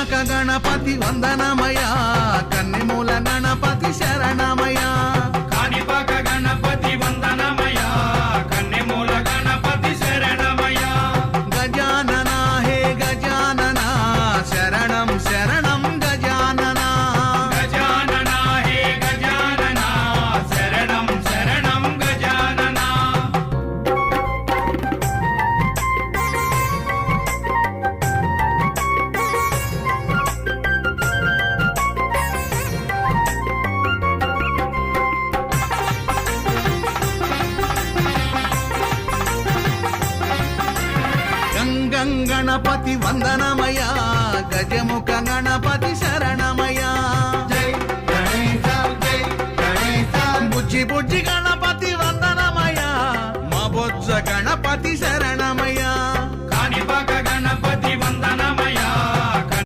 కాణిపాక గణపతి వందనమయ కన్నెమూల గణపతి శరణమయ కాణిపాక గణపతి వందనమయ కన్నెమూల గణపతి శరణమయ గజానన హే గజానన శరణం శరణం గజానన గజానన హే గజానన శరణం శరణం గజానన గంగం గణపతి వందనమయ గజముఖ గణపతి